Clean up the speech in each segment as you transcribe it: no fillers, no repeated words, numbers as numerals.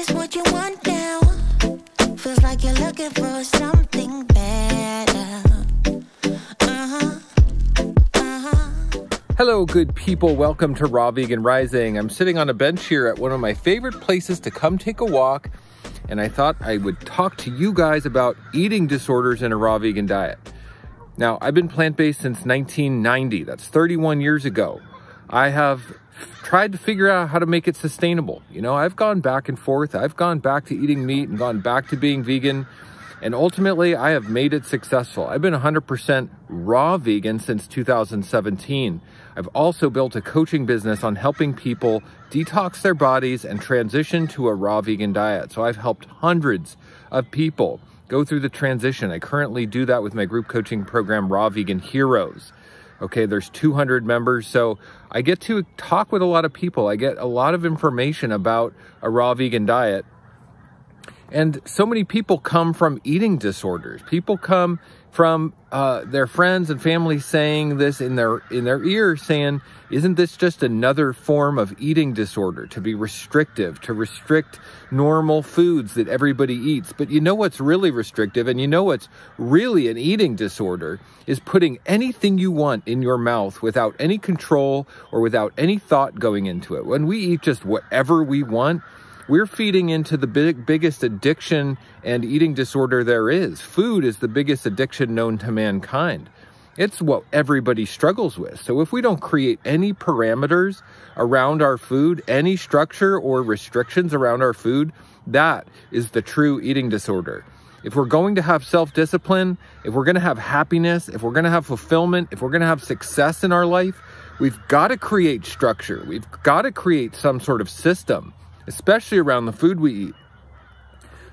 this what you want now? Feels like you're looking for something better. Hello, good people. Welcome to Raw Vegan Rising. I'm sitting on a bench here at one of my favorite places to come take a walk, and I thought I would talk to you guys about eating disorders in a raw vegan diet. Now, I've been plant-based since 1990. That's 31 years ago. I have tried to figure out how to make it sustainable. You know, I've gone back and forth. I've gone back to eating meat and gone back to being vegan. And ultimately, I have made it successful. I've been 100% raw vegan since 2017. I've also built a coaching business on helping people detox their bodies and transition to a raw vegan diet. So I've helped hundreds of people go through the transition. I currently do that with my group coaching program, Raw Vegan Heroes. Okay, there's 200 members, so I get to talk with a lot of people. I get a lot of information about a raw vegan diet. And so many people come from eating disorders. People come from their friends and family saying this in their ear, saying, isn't this just another form of eating disorder, to be restrictive, to restrict normal foods that everybody eats? But you know what's really restrictive, and you know what's really an eating disorder, is putting anything you want in your mouth without any control or without any thought going into it. When we eat just whatever we want, we're feeding into the biggest addiction and eating disorder there is. Food is the biggest addiction known to mankind. It's what everybody struggles with. So if we don't create any parameters around our food, any structure or restrictions around our food, that is the true eating disorder. If we're going to have self-discipline, if we're going to have happiness, if we're going to have fulfillment, if we're going to have success in our life, we've got to create structure. We've got to create some sort of system, especially around the food we eat.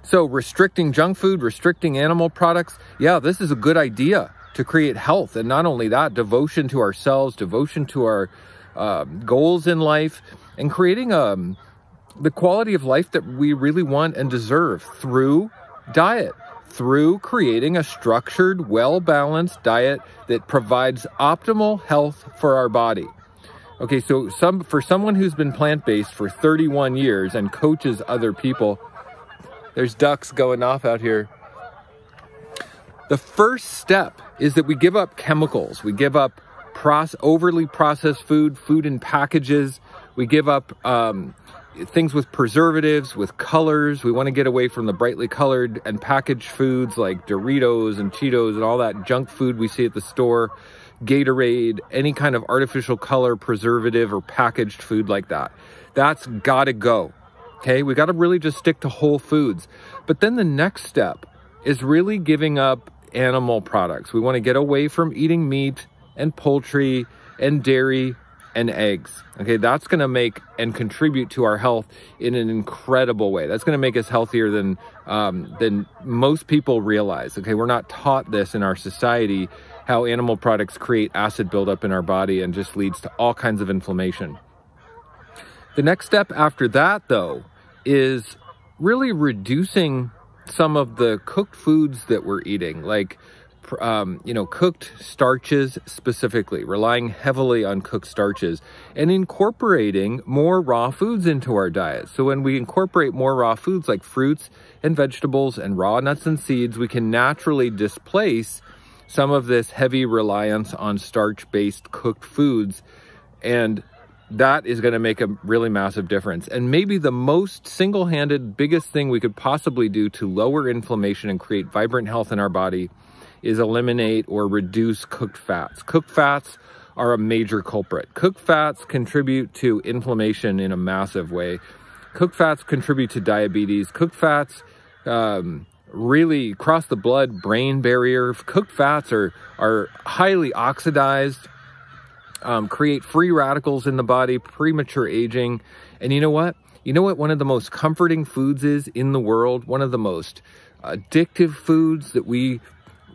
So restricting junk food, restricting animal products, yeah, this is a good idea to create health. And not only that, devotion to ourselves, devotion to our goals in life, and creating the quality of life that we really want and deserve through diet, through creating a structured, well-balanced diet that provides optimal health for our body. Okay, so for someone who's been plant-based for 31 years and coaches other people, there's ducks going off out here. The first step is that we give up chemicals. We give up overly processed food in packages. We give up things with preservatives, with colors. We want to get away from the brightly colored and packaged foods like Doritos and Cheetos and all that junk food we see at the store. Gatorade, any kind of artificial color, preservative, or packaged food like that. That's gotta go, okay? We gotta really just stick to whole foods. But then the next step is really giving up animal products. We wanna get away from eating meat and poultry and dairy and eggs, okay? That's gonna make and contribute to our health in an incredible way. That's gonna make us healthier than most people realize, okay? We're not taught this in our society, how animal products create acid buildup in our body and just leads to all kinds of inflammation. The next step after that, though, is really reducing some of the cooked foods that we're eating, like cooked starches specifically, relying heavily on cooked starches, and incorporating more raw foods into our diet. So when we incorporate more raw foods like fruits and vegetables and raw nuts and seeds, we can naturally displace some of this heavy reliance on starch-based cooked foods, and that is going to make a really massive difference. And maybe the most single-handed, biggest thing we could possibly do to lower inflammation and create vibrant health in our body is eliminate or reduce cooked fats. Cooked fats are a major culprit. Cooked fats contribute to inflammation in a massive way. Cooked fats contribute to diabetes. Cooked fats really cross the blood-brain barrier. Cooked fats are highly oxidized, create free radicals in the body, premature aging. And you know what? You know what one of the most comforting foods is in the world? One of the most addictive foods that we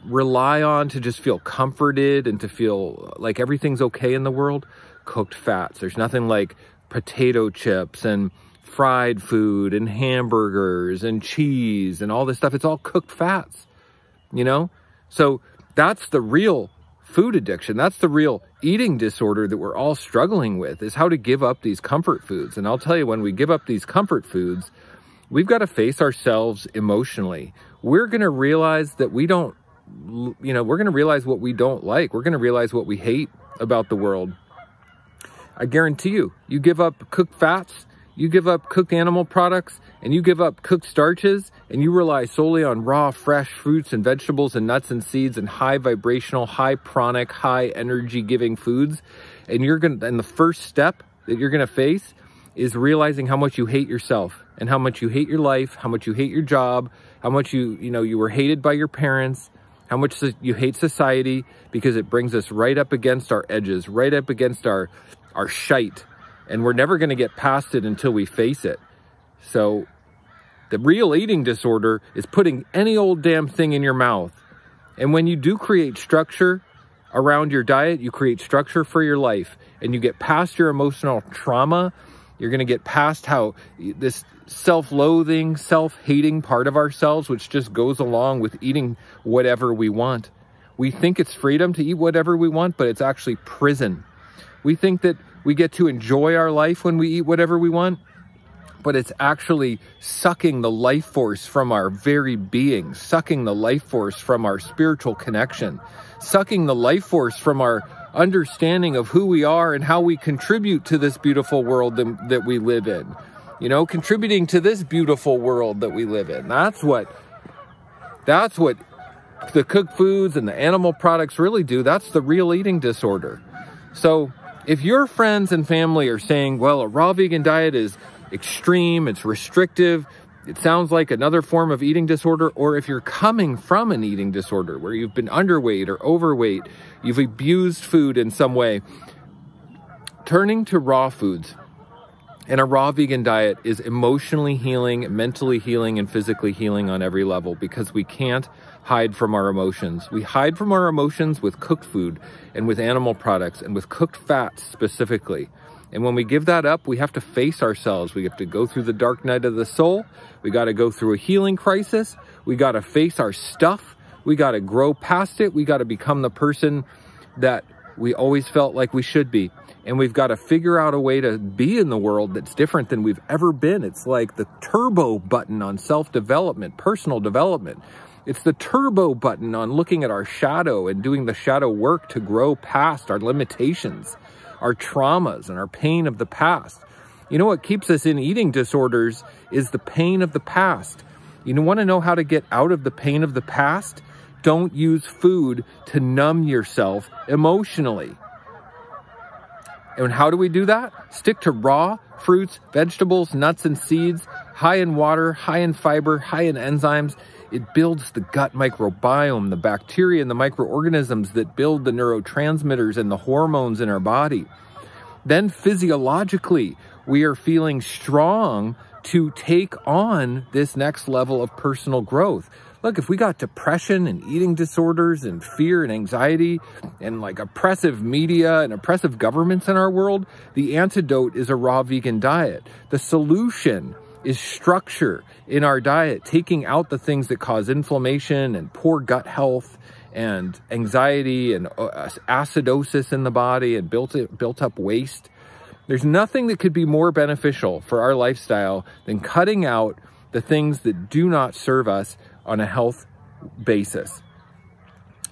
rely on to just feel comforted and to feel like everything's okay in the world? Cooked fats. There's nothing like potato chips and fried food and hamburgers and cheese and all this stuff. It's all cooked fats, you know? So that's the real food addiction. That's the real eating disorder that we're all struggling with, is how to give up these comfort foods. And I'll tell you, when we give up these comfort foods, we've got to face ourselves emotionally. We're going to realize that we don't, we're going to realize what we don't like. We're going to realize what we hate about the world. I guarantee you, you give up cooked fats, you give up cooked animal products, and you give up cooked starches, and you rely solely on raw, fresh fruits and vegetables and nuts and seeds and high vibrational, high pranic, high energy giving foods. And the first step that you're going to face is realizing how much you hate yourself and how much you hate your life, how much you hate your job, how much you were hated by your parents, how much you hate society, because it brings us right up against our edges, right up against our shite. And we're never going to get past it until we face it. So the real eating disorder is putting any old damn thing in your mouth. And when you do create structure around your diet, you create structure for your life, and you get past your emotional trauma. You're going to get past how this self-loathing, self-hating part of ourselves, which just goes along with eating whatever we want. We think it's freedom to eat whatever we want, but it's actually prison. We think that we get to enjoy our life when we eat whatever we want, but it's actually sucking the life force from our very being, sucking the life force from our spiritual connection, sucking the life force from our understanding of who we are and how we contribute to this beautiful world that we live in. Contributing to this beautiful world that we live in. That's what the cooked foods and the animal products really do. That's the real eating disorder. So if your friends and family are saying, well, a raw vegan diet is extreme, it's restrictive, it sounds like another form of eating disorder, or if you're coming from an eating disorder where you've been underweight or overweight, you've abused food in some way, turning to raw foods and a raw vegan diet is emotionally healing, mentally healing, and physically healing on every level, because we can't hide from our emotions. We hide from our emotions with cooked food and with animal products and with cooked fats specifically. And when we give that up, we have to face ourselves. We have to go through the dark night of the soul. We got to go through a healing crisis. We got to face our stuff. We got to grow past it. We got to become the person that we always felt like we should be. And we've got to figure out a way to be in the world that's different than we've ever been. It's like the turbo button on self-development, personal development. It's the turbo button on looking at our shadow and doing the shadow work to grow past our limitations, our traumas, and our pain of the past. You know what keeps us in eating disorders is the pain of the past. You want to know how to get out of the pain of the past? Don't use food to numb yourself emotionally. And how do we do that? Stick to raw fruits, vegetables, nuts, and seeds, high in water, high in fiber, high in enzymes. It builds the gut microbiome, the bacteria and the microorganisms that build the neurotransmitters and the hormones in our body. Then physiologically, we are feeling strong to take on this next level of personal growth. Look, if we got depression and eating disorders and fear and anxiety and like oppressive media and oppressive governments in our world, the antidote is a raw vegan diet. The solution is structure in our diet, taking out the things that cause inflammation and poor gut health and anxiety and acidosis in the body and built up waste. There's nothing that could be more beneficial for our lifestyle than cutting out the things that do not serve us on a health basis.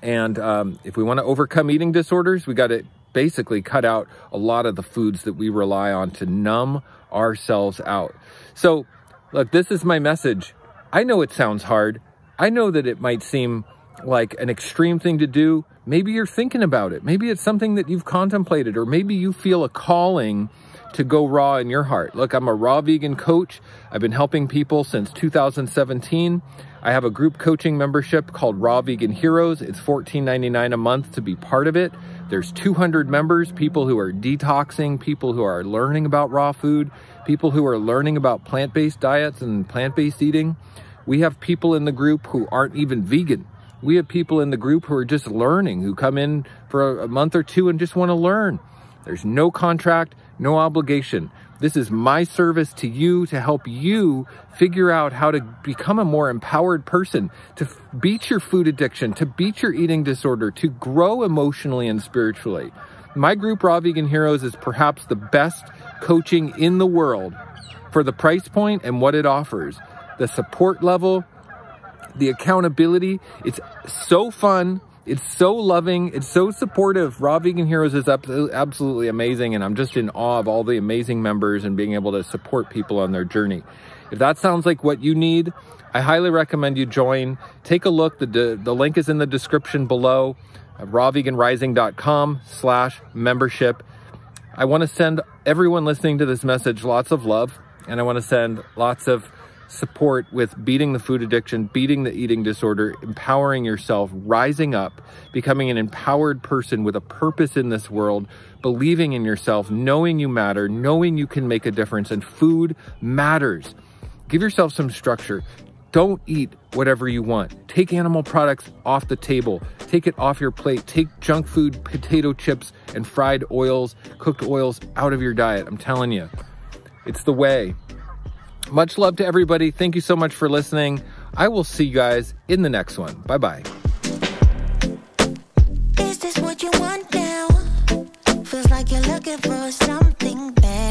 And if we want to overcome eating disorders, we got to basically cut out a lot of the foods that we rely on to numb ourselves out. So look, this is my message. I know it sounds hard. I know that it might seem like an extreme thing to do. Maybe you're thinking about it. Maybe it's something that you've contemplated, or maybe you feel a calling to go raw in your heart. Look, I'm a raw vegan coach. I've been helping people since 2017. I have a group coaching membership called Raw Vegan Heroes. It's $14.99 a month to be part of it. There's 200 members, people who are detoxing, people who are learning about raw food, people who are learning about plant-based diets and plant-based eating. We have people in the group who aren't even vegan. We have people in the group who are just learning, who come in for a month or two and just want to learn. There's no contract, no obligation. This is my service to you to help you figure out how to become a more empowered person, to beat your food addiction, to beat your eating disorder, to grow emotionally and spiritually. My group, Raw Vegan Heroes, is perhaps the best coaching in the world for the price point and what it offers. the support level, the accountability. It's so fun. It's so loving. It's so supportive. Raw Vegan Heroes is absolutely amazing. And I'm just in awe of all the amazing members and being able to support people on their journey. If that sounds like what you need, I highly recommend you join. Take a look. The link is in the description below. rawveganrising.com/membership. I want to send everyone listening to this message lots of love. And I want to send lots of support with beating the food addiction, beating the eating disorder, empowering yourself, rising up, becoming an empowered person with a purpose in this world, believing in yourself, knowing you matter, knowing you can make a difference, and food matters. Give yourself some structure. Don't eat whatever you want. Take animal products off the table. Take it off your plate. Take junk food, potato chips, and fried oils, cooked oils out of your diet. I'm telling you, it's the way. Much love to everybody. Thank you so much for listening. I will see you guys in the next one. Bye-bye. Is this what you want now? Feels like you're looking for something better.